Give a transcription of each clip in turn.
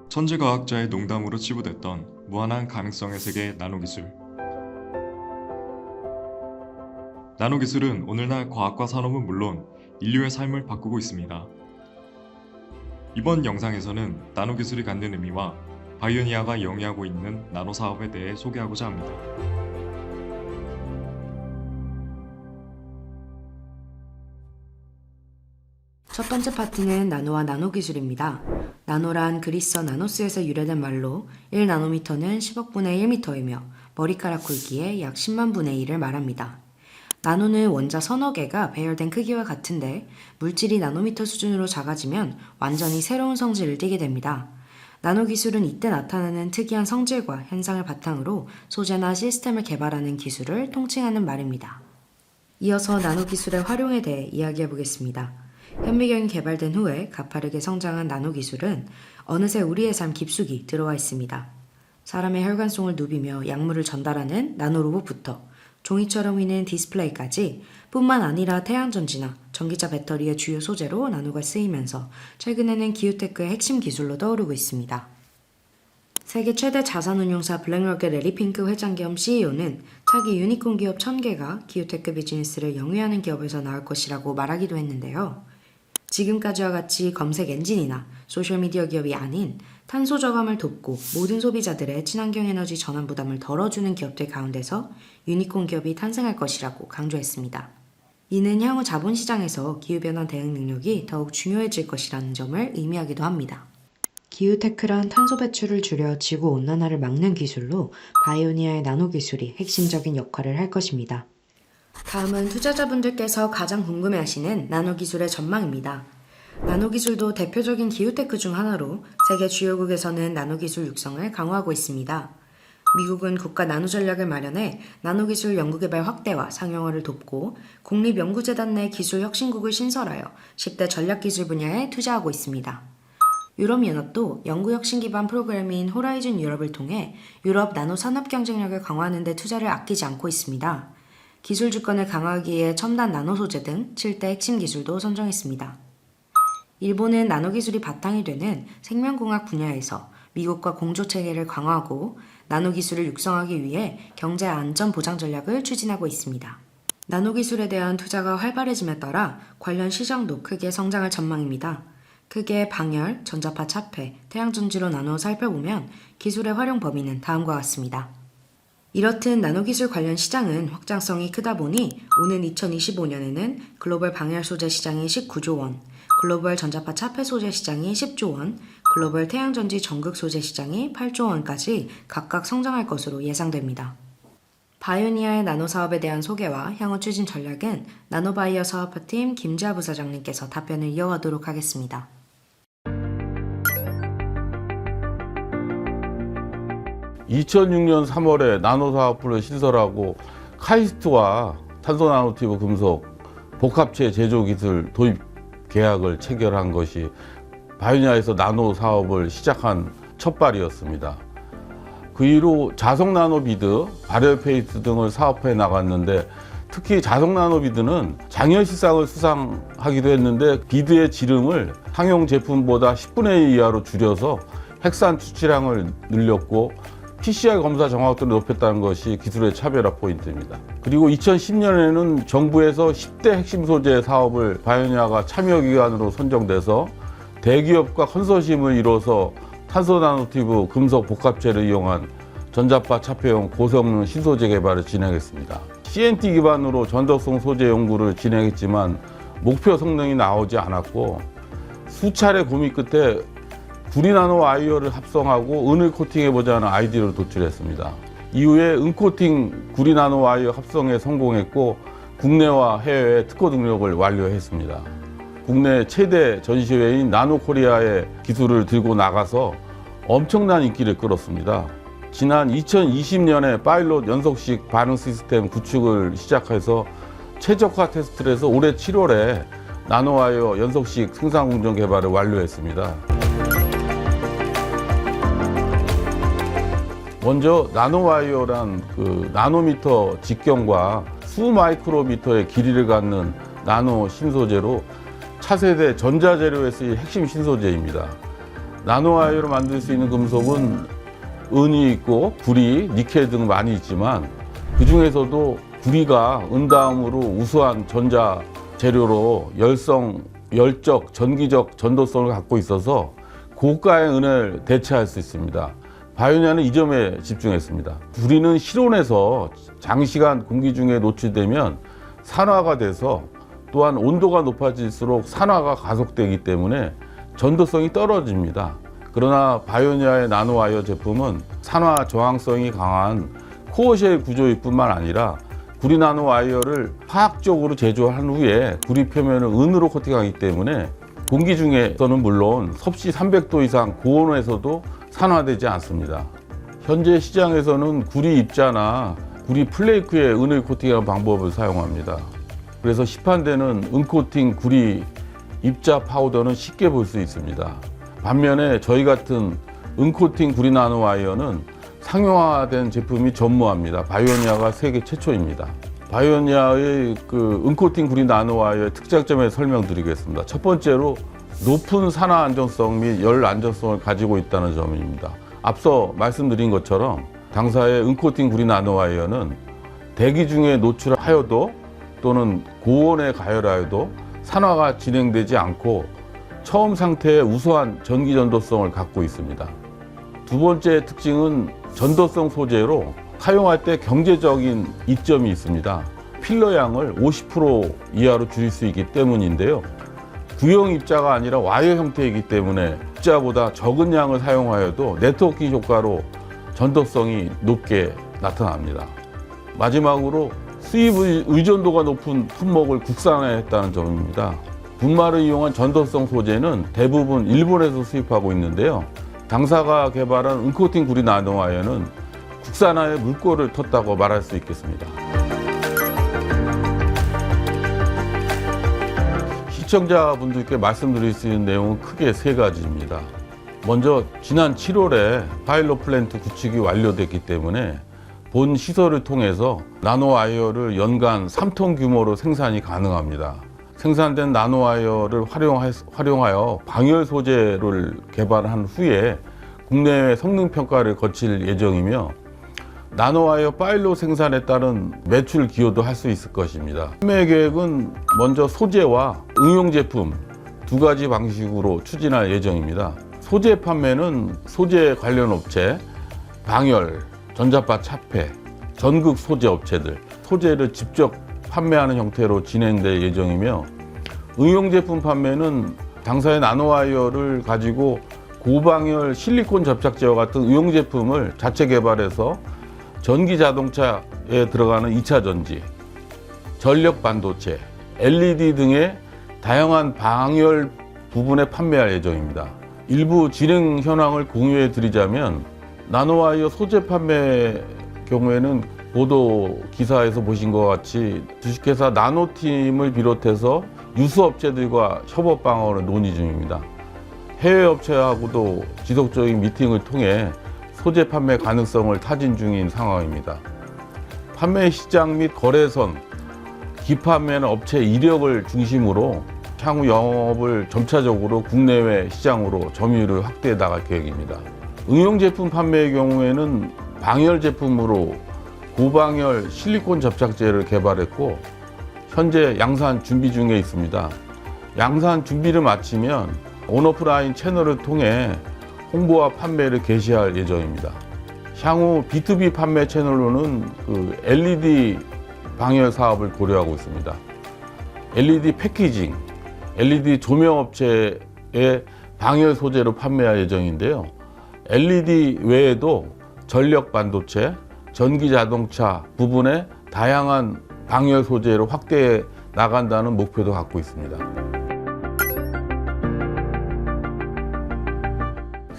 천재과학자의 농담으로 치부됐던 무한한 가능성의 세계 나노기술. 나노기술은 오늘날 과학과 산업은 물론 인류의 삶을 바꾸고 있습니다. 이번 영상에서는 나노기술이 갖는 의미와 바이오니아가 영위하고 있는 나노사업에 대해 소개하고자 합니다. 첫 번째 파트는 나노와 나노기술입니다. 나노란 그리스어 나노스에서 유래된 말로 1나노미터는 10억 분의 1미터이며 머리카락 굵기의 약 10만 분의 1을 말합니다. 나노는 원자 서너 개가 배열된 크기와 같은데 물질이 나노미터 수준으로 작아지면 완전히 새로운 성질을 띠게 됩니다. 나노기술은 이때 나타나는 특이한 성질과 현상을 바탕으로 소재나 시스템을 개발하는 기술을 통칭하는 말입니다. 이어서 나노기술의 활용에 대해 이야기해 보겠습니다. 현미경이 개발된 후에 가파르게 성장한 나노기술은 어느새 우리의 삶 깊숙이 들어와 있습니다. 사람의 혈관속을 누비며 약물을 전달하는 나노로봇부터 종이처럼 휘는 디스플레이까지 뿐만 아니라 태양전지나 전기차 배터리의 주요 소재로 나노가 쓰이면서 최근에는 기후테크의 핵심 기술로 떠오르고 있습니다. 세계 최대 자산운용사 블랙록의 래리 핑크 회장 겸 CEO는 차기 유니콘 기업 1000개가 기후테크 비즈니스를 영위하는 기업에서 나올 것이라고 말하기도 했는데요. 지금까지와 같이 검색 엔진이나 소셜미디어 기업이 아닌 탄소 저감을 돕고 모든 소비자들의 친환경 에너지 전환 부담을 덜어주는 기업들 가운데서 유니콘 기업이 탄생할 것이라고 강조했습니다. 이는 향후 자본시장에서 기후변화 대응 능력이 더욱 중요해질 것이라는 점을 의미하기도 합니다. 기후테크란 탄소 배출을 줄여 지구온난화를 막는 기술로 바이오니아의 나노기술이 핵심적인 역할을 할 것입니다. 다음은 투자자분들께서 가장 궁금해하시는 나노기술의 전망입니다. 나노기술도 대표적인 기후테크 중 하나로 세계 주요국에서는 나노기술 육성을 강화하고 있습니다. 미국은 국가 나노전략을 마련해 나노기술 연구개발 확대와 상용화를 돕고 국립연구재단 내 기술혁신국을 신설하여 10대 전략기술 분야에 투자하고 있습니다. 유럽연합도 연구혁신 기반 프로그램인 호라이즌 유럽을 통해 유럽 나노산업 경쟁력을 강화하는 데 투자를 아끼지 않고 있습니다. 기술 주권을 강화하기 위해 첨단 나노소재 등 7대 핵심 기술도 선정했습니다. 일본은 나노기술이 바탕이 되는 생명공학 분야에서 미국과 공조체계를 강화하고 나노기술을 육성하기 위해 경제 안전 보장 전략을 추진하고 있습니다. 나노기술에 대한 투자가 활발해짐에 따라 관련 시장도 크게 성장할 전망입니다. 크게 방열, 전자파 차폐, 태양전지로 나누어 살펴보면 기술의 활용 범위는 다음과 같습니다. 이렇듯 나노기술 관련 시장은 확장성이 크다 보니 오는 2025년에는 글로벌 방열 소재 시장이 19조 원, 글로벌 전자파 차폐 소재 시장이 10조 원, 글로벌 태양전지 전극 소재 시장이 8조 원까지 각각 성장할 것으로 예상됩니다. 바이오니아의 나노 사업에 대한 소개와 향후 추진 전략은 나노바이오 사업화팀 김지아 부사장님께서 답변을 이어가도록 하겠습니다. 2006년 3월에 나노사업부를 신설하고 카이스트와 탄소나노튜브 금속 복합체 제조 기술 도입 계약을 체결한 것이 바이오니아에서 나노 사업을 시작한 첫발이었습니다. 그 이후 자석 나노비드, 발열 페이스 등을 사업해 나갔는데 특히 자석 나노비드는 장년실상을 수상하기도 했는데 비드의 지름을 상용 제품보다 10분의 1 이하로 줄여서 핵산 추출량을 늘렸고 PCR 검사 정확도를 높였다는 것이 기술의 차별화 포인트입니다. 그리고 2010년에는 정부에서 10대 핵심 소재 사업을 바이오니아가 참여기관으로 선정돼서 대기업과 컨소시엄을 이뤄서 탄소 나노튜브 금속 복합체를 이용한 전자파 차폐용 고성능 신소재 개발을 진행했습니다. CNT 기반으로 전덕성 소재 연구를 진행했지만 목표 성능이 나오지 않았고 수차례 고민 끝에 구리나노 와이어를 합성하고 은을 코팅해보자는 아이디어를 도출했습니다. 이후에 은코팅 구리나노 와이어 합성에 성공했고 국내와 해외에 특허 등록을 완료했습니다. 국내 최대 전시회인 나노코리아의 기술을 들고 나가서 엄청난 인기를 끌었습니다. 지난 2020년에 파일럿 연속식 반응 시스템 구축을 시작해서 최적화 테스트를 해서 올해 7월에 나노와이어 연속식 생산 공정 개발을 완료했습니다. 먼저 나노와이어란 나노미터 직경과 수마이크로미터의 길이를 갖는 나노 신소재로 차세대 전자재료에 쓰일 핵심 신소재입니다. 나노와이어로 만들 수 있는 금속은 은이 있고 구리, 니켈 등 많이 있지만 그 중에서도 구리가 은 다음으로 우수한 전자 재료로 열적, 전기적 전도성을 갖고 있어서 고가의 은을 대체할 수 있습니다. 바이오니아는 이 점에 집중했습니다. 구리는 실온에서 장시간 공기 중에 노출되면 산화가 돼서 또한 온도가 높아질수록 산화가 가속되기 때문에 전도성이 떨어집니다. 그러나 바이오니아의 나노와이어 제품은 산화 저항성이 강한 코어쉘 구조일 뿐만 아니라 구리 나노와이어를 화학적으로 제조한 후에 구리 표면을 은으로 코팅하기 때문에 공기 중에서는 물론 섭씨 300도 이상 고온에서도 산화되지 않습니다. 현재 시장에서는 구리 입자나 구리 플레이크에 은을 코팅하는 방법을 사용합니다. 그래서 시판되는 은코팅 구리 입자 파우더는 쉽게 볼 수 있습니다. 반면에 저희 같은 은코팅 구리 나노와이어는 상용화된 제품이 전무합니다. 바이오니아가 세계 최초입니다. 바이오니아의 은코팅 구리 나노와이어의 특장점을 설명드리겠습니다. 첫 번째로 높은 산화 안전성 및 열 안전성을 가지고 있다는 점입니다. 앞서 말씀드린 것처럼 당사의 은코팅 구리 나노와이어는 대기 중에 노출하여도 또는 고온에 가열하여도 산화가 진행되지 않고 처음 상태의 우수한 전기 전도성을 갖고 있습니다. 두 번째 특징은 전도성 소재로 사용할 때 경제적인 이점이 있습니다. 필러 양을 50% 이하로 줄일 수 있기 때문인데요. 구형 입자가 아니라 와이어 형태이기 때문에 입자보다 적은 양을 사용하여도 네트워킹 효과로 전도성이 높게 나타납니다. 마지막으로 수입 의존도가 높은 품목을 국산화했다는 점입니다. 분말을 이용한 전도성 소재는 대부분 일본에서 수입하고 있는데요. 당사가 개발한 은코팅 구리 나노와이어는 국산화의 물꼬를 텄다고 말할 수 있겠습니다. 시청자분들께 말씀드릴 수 있는 내용은 크게 세 가지입니다. 먼저 지난 7월에 파일럿 플랜트 구축이 완료됐기 때문에 본 시설을 통해서 나노와이어를 연간 3톤 규모로 생산이 가능합니다. 생산된 나노와이어를 활용하여 방열 소재를 개발한 후에 국내외 성능 평가를 거칠 예정이며 나노와이어 파일럿 생산에 따른 매출 기여도 할 수 있을 것입니다. 판매 계획은 먼저 소재와 응용 제품 두 가지 방식으로 추진할 예정입니다. 소재 판매는 소재 관련 업체, 방열, 전자파 차폐, 전극 소재 업체들, 소재를 직접 판매하는 형태로 진행될 예정이며 응용 제품 판매는 당사의 나노와이어를 가지고 고방열 실리콘 접착제와 같은 응용 제품을 자체 개발해서 전기 자동차에 들어가는 2차 전지, 전력 반도체, LED 등의 다양한 방열 부분에 판매할 예정입니다. 일부 진행 현황을 공유해 드리자면 나노와이어 소재 판매 경우에는 보도 기사에서 보신 것 같이 주식회사 나노팀을 비롯해서 유수업체들과 협업 방안을 논의 중입니다. 해외 업체하고도 지속적인 미팅을 통해 소재 판매 가능성을 타진 중인 상황입니다. 판매 시장 및 거래선, 기판매는 업체 이력을 중심으로 향후 영업을 점차적으로 국내외 시장으로 점유율을 확대해 나갈 계획입니다. 응용 제품 판매의 경우에는 방열 제품으로 고방열 실리콘 접착제를 개발했고 현재 양산 준비 중에 있습니다. 양산 준비를 마치면 온오프라인 채널을 통해 홍보와 판매를 개시할 예정입니다. 향후 B2B 판매 채널로는 LED 방열 사업을 고려하고 있습니다. LED 패키징, LED 조명업체의 방열 소재로 판매할 예정인데요. LED 외에도 전력 반도체, 전기 자동차 부분에 다양한 방열 소재로 확대해 나간다는 목표도 갖고 있습니다.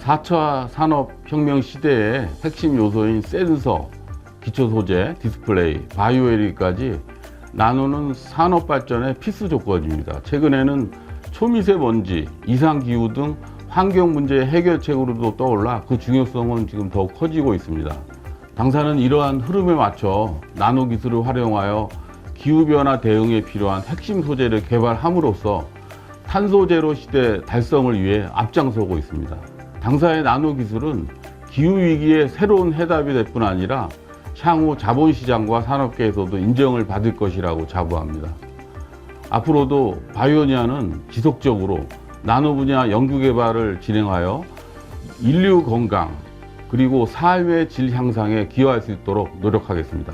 4차 산업혁명 시대의 핵심 요소인 센서, 기초소재, 디스플레이, 바이오 LED까지 나노는 산업 발전의 필수 조건입니다. 최근에는 초미세먼지, 이상기후 등 환경 문제의 해결책으로도 떠올라 그 중요성은 지금 더욱 커지고 있습니다. 당사는 이러한 흐름에 맞춰 나노 기술을 활용하여 기후변화 대응에 필요한 핵심 소재를 개발함으로써 탄소 제로 시대 달성을 위해 앞장서고 있습니다. 당사의 나노 기술은 기후위기의 새로운 해답이 될 뿐 아니라 향후 자본시장과 산업계에서도 인정을 받을 것이라고 자부합니다. 앞으로도 바이오니아는 지속적으로 나노 분야 연구개발을 진행하여 인류 건강 그리고 사회 질 향상에 기여할 수 있도록 노력하겠습니다.